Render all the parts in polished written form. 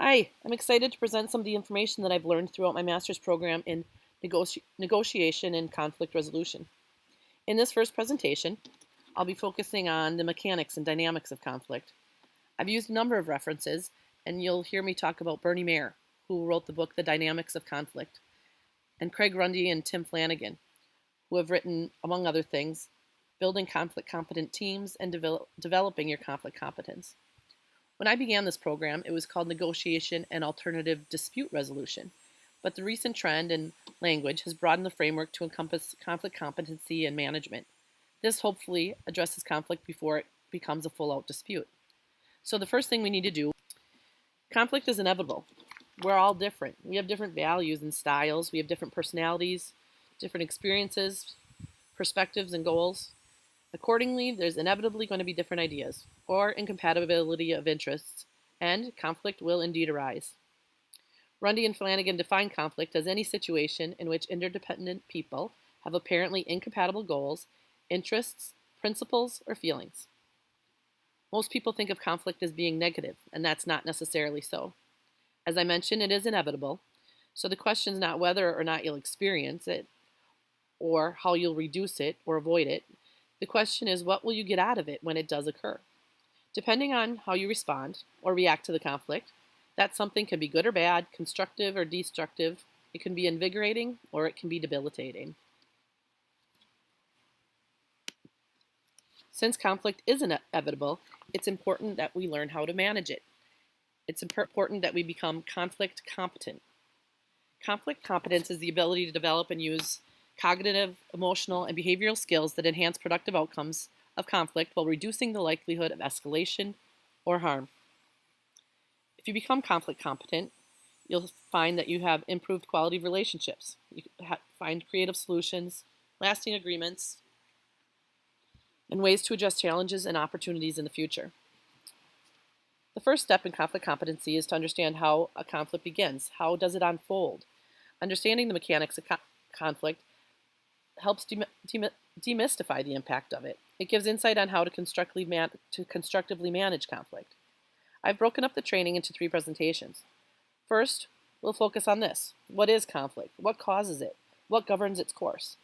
Hi, I'm excited to present some of the information that I've learned throughout my master's program in negotiation and conflict resolution. In this first presentation, I'll be focusing on the mechanics and dynamics of conflict. I've used a number of references, and you'll hear me talk about Bernie Mayer, who wrote the book The Dynamics of Conflict, and Craig Rundy and Tim Flanagan, who have written, among other things, Building Conflict Competent Teams and Developing Your Conflict Competence. When I began this program, it was called Negotiation and Alternative Dispute Resolution, but the recent trend in language has broadened the framework to encompass conflict competency and management. This hopefully addresses conflict before it becomes a full-out dispute. So the first thing we need to do, conflict is inevitable. We're all different. We have different values and styles. We have different personalities, different experiences, perspectives, and goals. Accordingly, there's inevitably going to be different ideas or incompatibility of interests, and conflict will indeed arise. Rundy and Flanagan define conflict as any situation in which interdependent people have apparently incompatible goals, interests, principles, or feelings. Most people think of conflict as being negative, and that's not necessarily so. As I mentioned, it is inevitable, so the question is not whether or not you'll experience it, or how you'll reduce it or avoid it. The question is, what will you get out of it when it does occur? Depending on how you respond or react to the conflict, that something can be good or bad, constructive or destructive. It can be invigorating or it can be debilitating. Since conflict is inevitable, it's important that we learn how to manage it. It's important that we become conflict competent. Conflict competence is the ability to develop and use cognitive, emotional, and behavioral skills that enhance productive outcomes of conflict while reducing the likelihood of escalation or harm. If you become conflict competent, you'll find that you have improved quality of relationships. You find creative solutions, lasting agreements, and ways to address challenges and opportunities in the future. The first step in conflict competency is to understand how a conflict begins. How does it unfold? Understanding the mechanics of conflict helps demystify the impact of it. It gives insight on how to constructively manage conflict. I've broken up the training into 3 presentations. First, we'll focus on this. What is conflict? What causes it? What governs its course?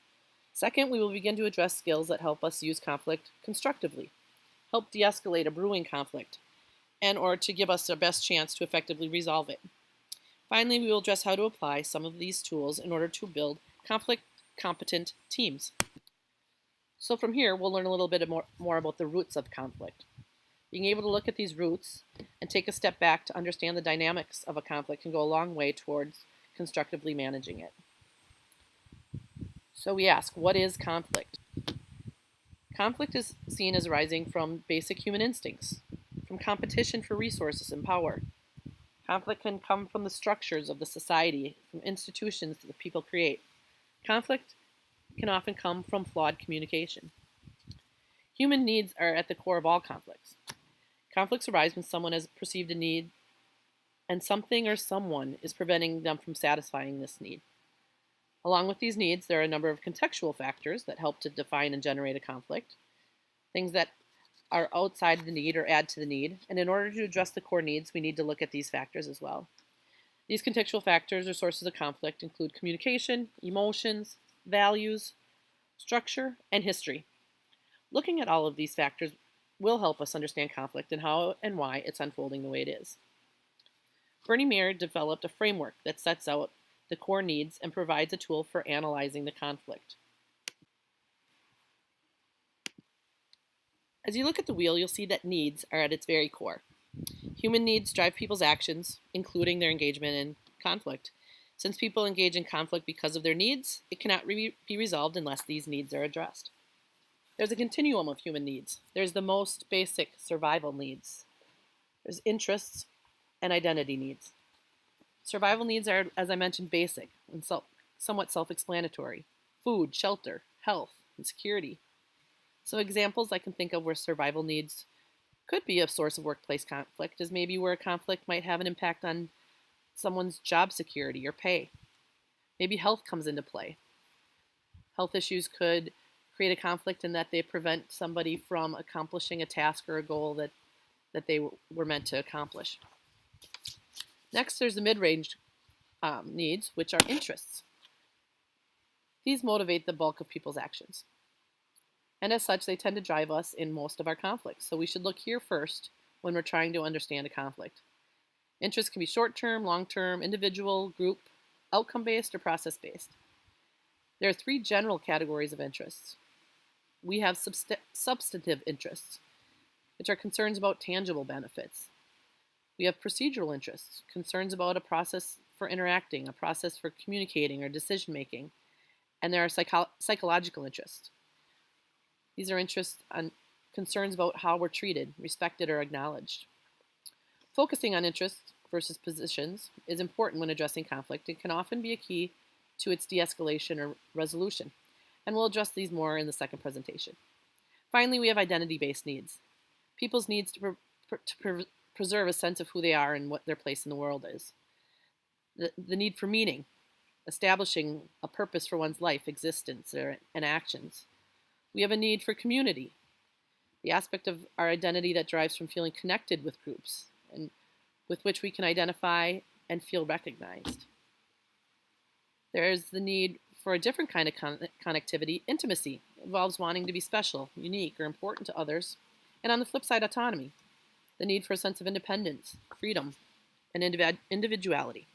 Second, we will begin to address skills that help us use conflict constructively, help de-escalate a brewing conflict, and or to give us our best chance to effectively resolve it. Finally, we will address how to apply some of these tools in order to build conflict competent teams. So from here, we'll learn a little bit more about the roots of conflict. Being able to look at these roots and take a step back to understand the dynamics of a conflict can go a long way towards constructively managing it. So we ask, what is conflict? Conflict is seen as arising from basic human instincts, from competition for resources and power. Conflict can come from the structures of the society, from institutions that the people create. Conflict can often come from flawed communication. Human needs are at the core of all conflicts. Conflicts arise when someone has perceived a need and something or someone is preventing them from satisfying this need. Along with these needs, there are a number of contextual factors that help to define and generate a conflict, things that are outside the need or add to the need, and in order to address the core needs, we need to look at these factors as well. These contextual factors or sources of conflict include communication, emotions, values, structure, and history. Looking at all of these factors will help us understand conflict and how and why it's unfolding the way it is. Bernie Mayer developed a framework that sets out the core needs and provides a tool for analyzing the conflict. As you look at the wheel, you'll see that needs are at its very core. Human needs drive people's actions, including their engagement in conflict. Since people engage in conflict because of their needs, it cannot be resolved unless these needs are addressed. There's a continuum of human needs. There's the most basic survival needs. There's interests and identity needs. Survival needs are, as I mentioned, basic and somewhat self-explanatory. Food, shelter, health, and security. Some examples I can think of where survival needs could be a source of workplace conflict is maybe where a conflict might have an impact on someone's job security or pay. Maybe health comes into play. Health issues could create a conflict in that they prevent somebody from accomplishing a task or a goal that they were meant to accomplish. Next, there's the mid-range needs, which are interests. These motivate the bulk of people's actions. And as such, they tend to drive us in most of our conflicts. So we should look here first when we're trying to understand a conflict. Interests can be short-term, long-term, individual, group, outcome-based, or process-based. There are three general categories of interests. We have substantive interests, which are concerns about tangible benefits. We have procedural interests, concerns about a process for interacting, a process for communicating or decision-making. And there are psychological interests. These are interests on concerns about how we're treated, respected, or acknowledged. Focusing on interests versus positions is important when addressing conflict and can often be a key to its de-escalation or resolution. And we'll address these more in the second presentation. Finally, we have identity-based needs. People's needs to preserve a sense of who they are and what their place in the world is. The need for meaning, establishing a purpose for one's life, existence, and actions. We have a need for community, the aspect of our identity that drives from feeling connected with groups and with which we can identify and feel recognized. There's the need for a different kind of connectivity, intimacy. It involves wanting to be special, unique, or important to others. And on the flip side, autonomy, the need for a sense of independence, freedom, and individuality.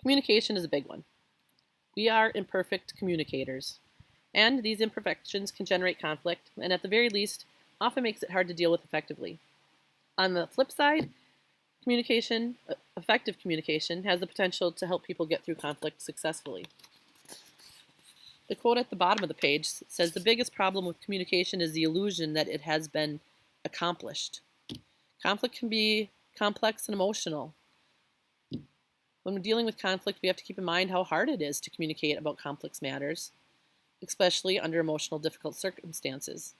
Communication is a big one. We are imperfect communicators, and these imperfections can generate conflict, and at the very least, often makes it hard to deal with effectively. On the flip side, effective communication, has the potential to help people get through conflict successfully. The quote at the bottom of the page says, "The biggest problem with communication is the illusion that it has been accomplished." Conflict can be complex and emotional. When we're dealing with conflict, we have to keep in mind how hard it is to communicate about complex matters, especially under emotional difficult circumstances.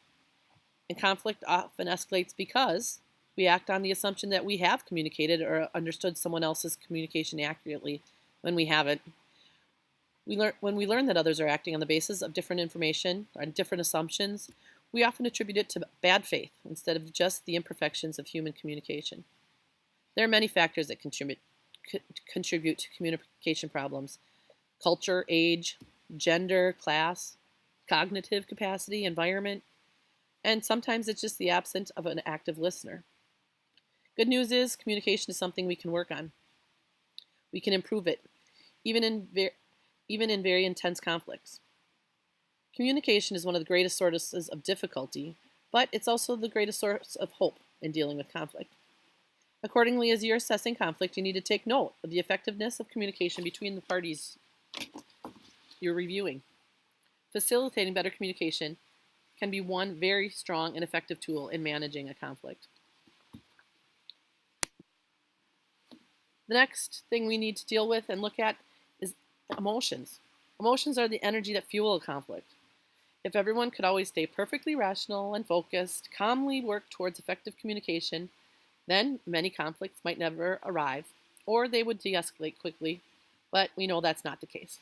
And conflict often escalates because we act on the assumption that we have communicated or understood someone else's communication accurately when we haven't. When we learn that others are acting on the basis of different information or different assumptions, we often attribute it to bad faith instead of just the imperfections of human communication. There are many factors that contribute to communication problems: culture, age, gender, class, cognitive capacity, environment, and sometimes it's just the absence of an active listener. Good news is communication is something we can work on. We can improve it, even in very intense conflicts. Communication is one of the greatest sources of difficulty, but it's also the greatest source of hope in dealing with conflict. Accordingly, as you're assessing conflict, you need to take note of the effectiveness of communication between the parties you're reviewing. Facilitating better communication can be one very strong and effective tool in managing a conflict. The next thing we need to deal with and look at is emotions. Emotions are the energy that fuel a conflict. If everyone could always stay perfectly rational and focused, calmly work towards effective communication, then many conflicts might never arrive, or they would de-escalate quickly, but we know that's not the case.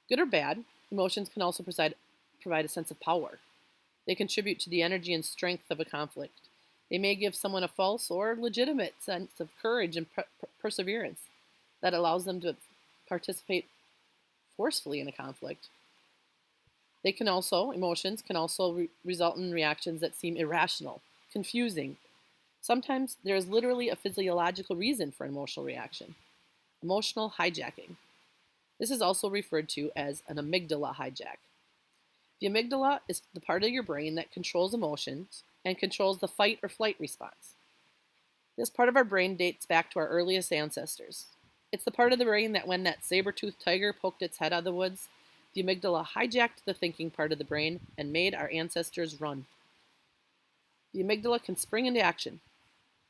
Good or bad, emotions can also provide a sense of power. They contribute to the energy and strength of a conflict. They may give someone a false or legitimate sense of courage and perseverance that allows them to participate forcefully in a conflict. Emotions can also result in reactions that seem irrational, confusing. Sometimes there is literally a physiological reason for an emotional reaction: emotional hijacking. This is also referred to as an amygdala hijack. The amygdala is the part of your brain that controls emotions and controls the fight or flight response. This part of our brain dates back to our earliest ancestors. It's the part of the brain that when that saber-toothed tiger poked its head out of the woods, the amygdala hijacked the thinking part of the brain and made our ancestors run. The amygdala can spring into action,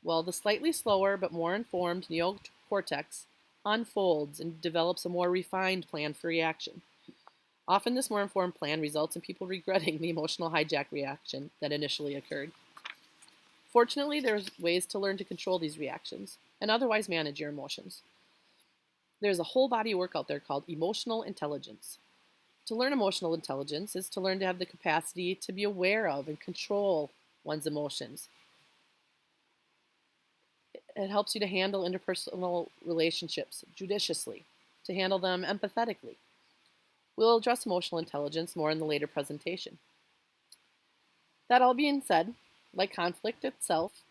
while the slightly slower but more informed neocortex unfolds and develops a more refined plan for reaction. Often this more informed plan results in people regretting the emotional hijack reaction that initially occurred. Fortunately, there's ways to learn to control these reactions and otherwise manage your emotions. There's a whole body of work out there called emotional intelligence. To learn emotional intelligence is to learn to have the capacity to be aware of and control one's emotions. It helps you to handle interpersonal relationships judiciously, to handle them empathetically. We'll address emotional intelligence more in the later presentation. That all being said, like conflict itself,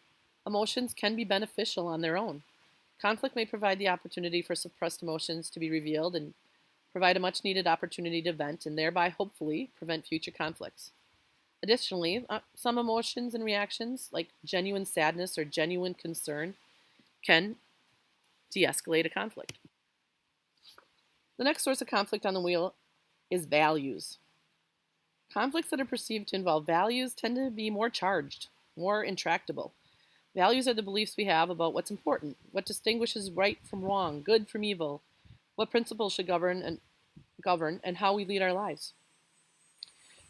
emotions can be beneficial on their own. Conflict may provide the opportunity for suppressed emotions to be revealed and provide a much needed opportunity to vent and thereby, hopefully, prevent future conflicts. Additionally, some emotions and reactions, like genuine sadness or genuine concern, can de-escalate a conflict. The next source of conflict on the wheel is values. Conflicts that are perceived to involve values tend to be more charged, more intractable. Values are the beliefs we have about what's important, what distinguishes right from wrong, good from evil, what principles should govern and how we lead our lives.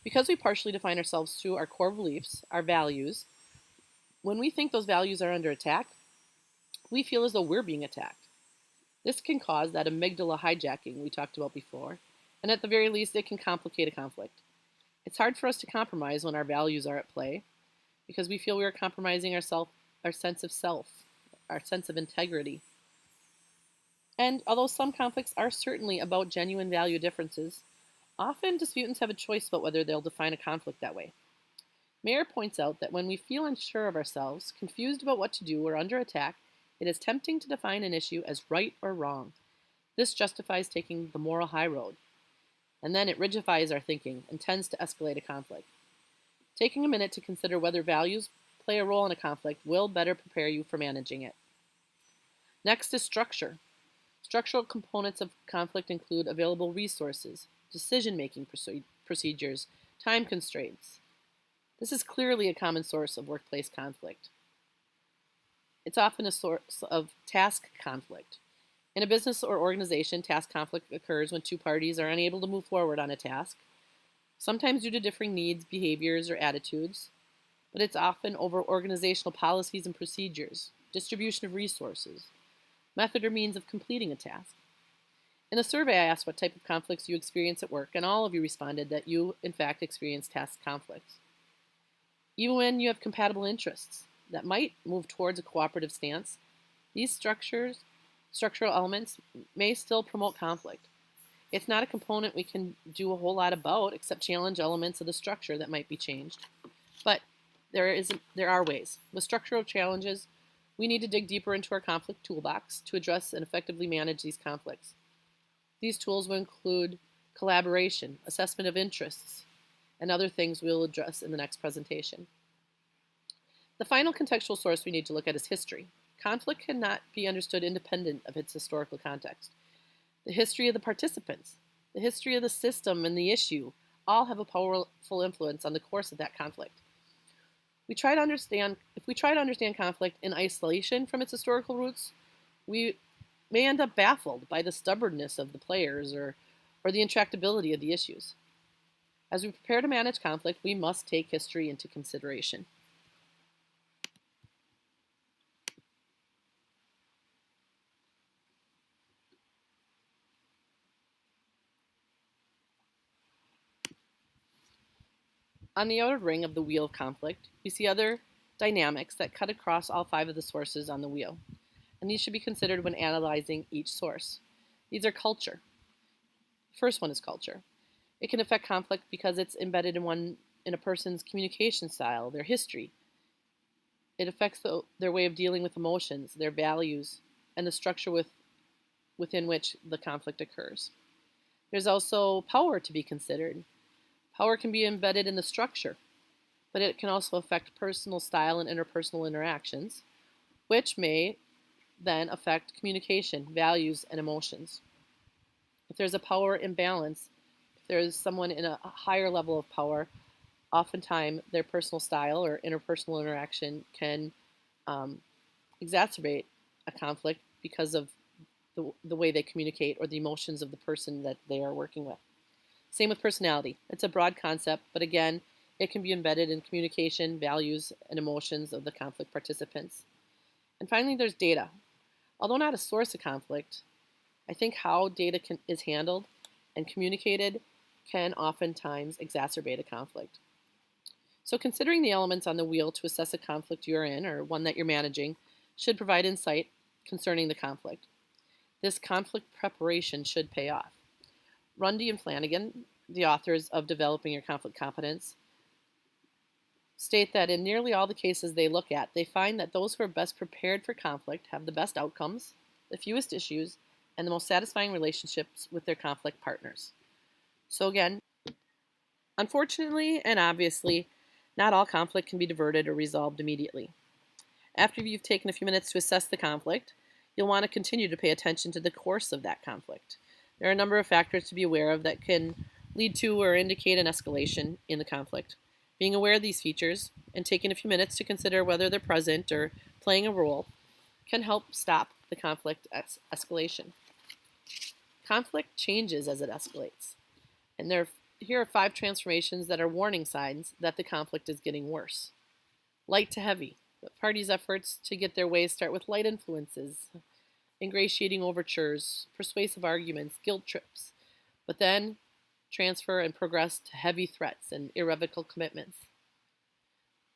Because we partially define ourselves through our core beliefs, our values, when we think those values are under attack, we feel as though we're being attacked. This can cause that amygdala hijacking we talked about before, and at the very least, it can complicate a conflict. It's hard for us to compromise when our values are at play, because we feel we are compromising our sense of self, our sense of integrity. And although some conflicts are certainly about genuine value differences, often disputants have a choice about whether they'll define a conflict that way. Mayer points out that when we feel unsure of ourselves, confused about what to do, or under attack, it is tempting to define an issue as right or wrong. This justifies taking the moral high road, and then it rigidifies our thinking and tends to escalate a conflict. Taking a minute to consider whether values play a role in a conflict will better prepare you for managing it. Next is structure. Structural components of conflict include available resources, decision-making procedures, time constraints. This is clearly a common source of workplace conflict. It's often a source of task conflict. In a business or organization, task conflict occurs when two parties are unable to move forward on a task, sometimes due to differing needs, behaviors, or attitudes, but it's often over organizational policies and procedures, distribution of resources, method or means of completing a task. In a survey, I asked what type of conflicts you experience at work, and all of you responded that you, in fact, experience task conflicts. Even when you have compatible interests that might move towards a cooperative stance, these structural elements may still promote conflict. It's not a component we can do a whole lot about except challenge elements of the structure that might be changed. But there are ways. With structural challenges, we need to dig deeper into our conflict toolbox to address and effectively manage these conflicts. These tools will include collaboration, assessment of interests, and other things we'll address in the next presentation. The final contextual source we need to look at is history. Conflict cannot be understood independent of its historical context. The history of the participants, the history of the system and the issue all have a powerful influence on the course of that conflict. If we try to understand conflict in isolation from its historical roots, we may end up baffled by the stubbornness of the players or the intractability of the issues. As we prepare to manage conflict, we must take history into consideration. On the outer ring of the wheel of conflict, we see other dynamics that cut across all 5 of the sources on the wheel, and these should be considered when analyzing each source. These are culture. The first one is culture. It can affect conflict because it's embedded in a person's communication style, their history. It affects their way of dealing with emotions, their values, and the structure within which the conflict occurs. There's also power to be considered. Power can be embedded in the structure, but it can also affect personal style and interpersonal interactions, which may then affect communication, values, and emotions. If there's a power imbalance, if there's someone in a higher level of power, oftentimes their personal style or interpersonal interaction can exacerbate a conflict because of the way they communicate or the emotions of the person that they are working with. Same with personality. It's a broad concept, but again, It can be embedded in communication, values, and emotions of the conflict participants. And finally, there's data. Although not a source of conflict, I think how data is handled and communicated can oftentimes exacerbate a conflict. So considering the elements on the wheel to assess a conflict you're in or one that you're managing should provide insight concerning the conflict. This conflict preparation should pay off. Runde and Flanagan, the authors of Developing Your Conflict Competence, state that in nearly all the cases they look at, they find that those who are best prepared for conflict have the best outcomes, the fewest issues, and the most satisfying relationships with their conflict partners. So again, unfortunately and obviously, not all conflict can be diverted or resolved immediately. After you've taken a few minutes to assess the conflict, you'll want to continue to pay attention to the course of that conflict. There are a number of factors to be aware of that can lead to or indicate an escalation in the conflict. Being aware of these features and taking a few minutes to consider whether they're present or playing a role can help stop the conflict escalation. Conflict changes as it escalates, and here are 5 transformations that are warning signs that the conflict is getting worse. Light to heavy. The parties' efforts to get their way start with light influences, ingratiating overtures, persuasive arguments, guilt trips, but then transfer and progress to heavy threats and irrevocable commitments.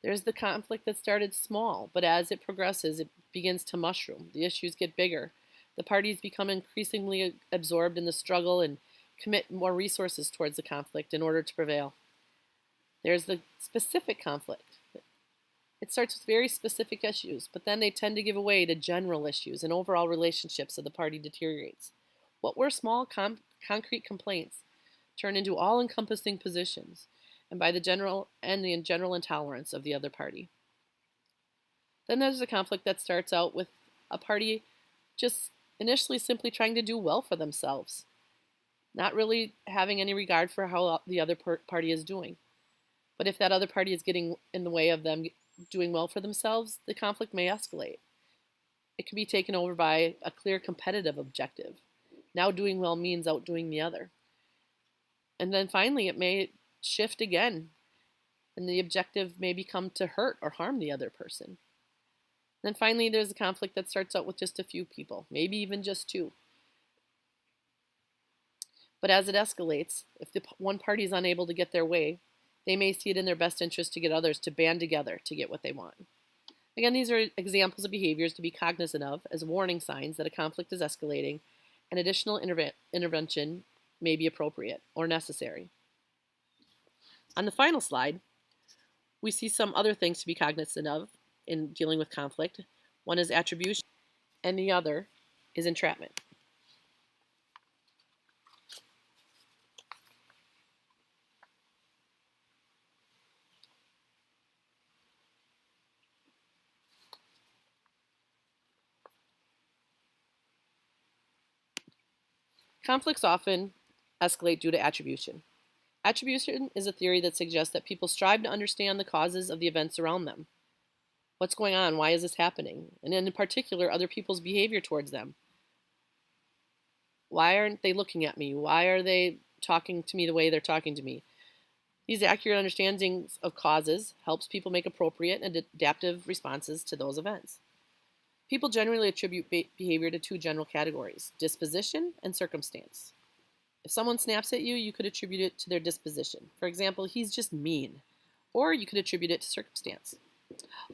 There's the conflict that started small, but as it progresses, it begins to mushroom. The issues get bigger. The parties become increasingly absorbed in the struggle and commit more resources towards the conflict in order to prevail. There's the specific conflict. It starts with very specific issues, but then they tend to give way to general issues and overall relationships of the party deteriorates. What were small concrete complaints turn into all-encompassing positions, and by the general intolerance of the other party. Then there's a conflict that starts out with a party just initially simply trying to do well for themselves, not really having any regard for how the other party is doing. But if that other party is getting in the way of them doing well for themselves, the conflict may escalate. It can be taken over by a clear competitive objective. Now doing well means outdoing the other. And then finally, it may shift again, and the objective may become to hurt or harm the other person. Then finally, there's a conflict that starts out with just a few people, maybe even just 2. But as it escalates, if the one party is unable to get their way, they may see it in their best interest to get others to band together to get what they want. Again, these are examples of behaviors to be cognizant of as warning signs that a conflict is escalating and additional intervention may be appropriate or necessary. On the final slide, we see some other things to be cognizant of in dealing with conflict. One is attribution, and the other is entrapment. Conflicts often escalate due to attribution. Attribution is a theory that suggests that people strive to understand the causes of the events around them. What's going on? Why is this happening? And in particular, other people's behavior towards them. Why aren't they looking at me? Why are they talking to me the way they're talking to me? These accurate understandings of causes helps people make appropriate and adaptive responses to those events. People generally attribute behavior to 2 general categories, disposition and circumstance. If someone snaps at you, you could attribute it to their disposition. For example, he's just mean. Or you could attribute it to circumstance.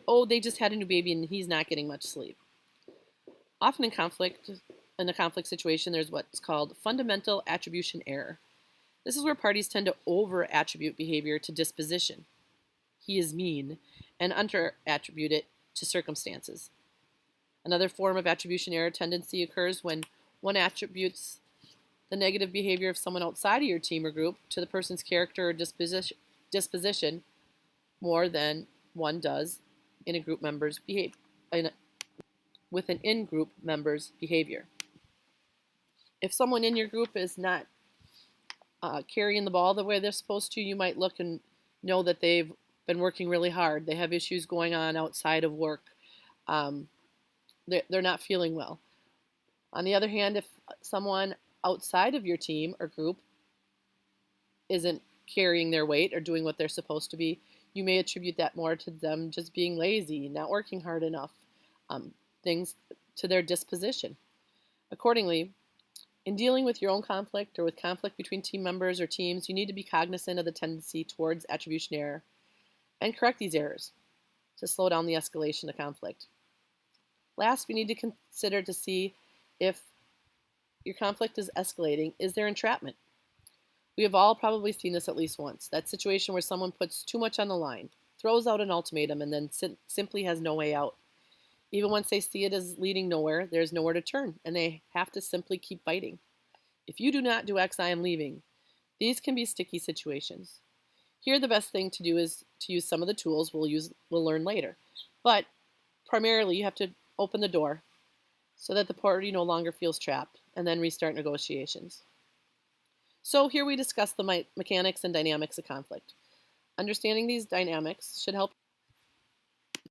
Oh, they just had a new baby and he's not getting much sleep. Often in a conflict situation, there's what's called fundamental attribution error. This is where parties tend to over-attribute behavior to disposition. He is mean, and under-attribute it to circumstances. Another form of attribution error tendency occurs when one attributes the negative behavior of someone outside of your team or group to the person's character or disposition more than one does in a group member's behavior, with an in-group member's behavior. If someone in your group is not carrying the ball the way they're supposed to, you might look and know that they've been working really hard. They have issues going on outside of work. They're not feeling well. On the other hand, if someone outside of your team or group isn't carrying their weight or doing what they're supposed to be, you may attribute that more to them just being lazy, not working hard enough, things to their disposition. Accordingly, in dealing with your own conflict or with conflict between team members or teams, you need to be cognizant of the tendency towards attribution error and correct these errors to slow down the escalation of conflict. Last, we need to consider to see if your conflict is escalating, is there entrapment? We have all probably seen this at least once, that situation where someone puts too much on the line, throws out an ultimatum, and then simply has no way out. Even once they see it as leading nowhere, there's nowhere to turn, and they have to simply keep fighting. If you do not do X, I am leaving. These can be sticky situations. Here, the best thing to do is to use some of the tools we'll learn later. But primarily, you have to open the door so that the party no longer feels trapped, and then restart negotiations. So here we discuss the mechanics and dynamics of conflict. Understanding these dynamics should help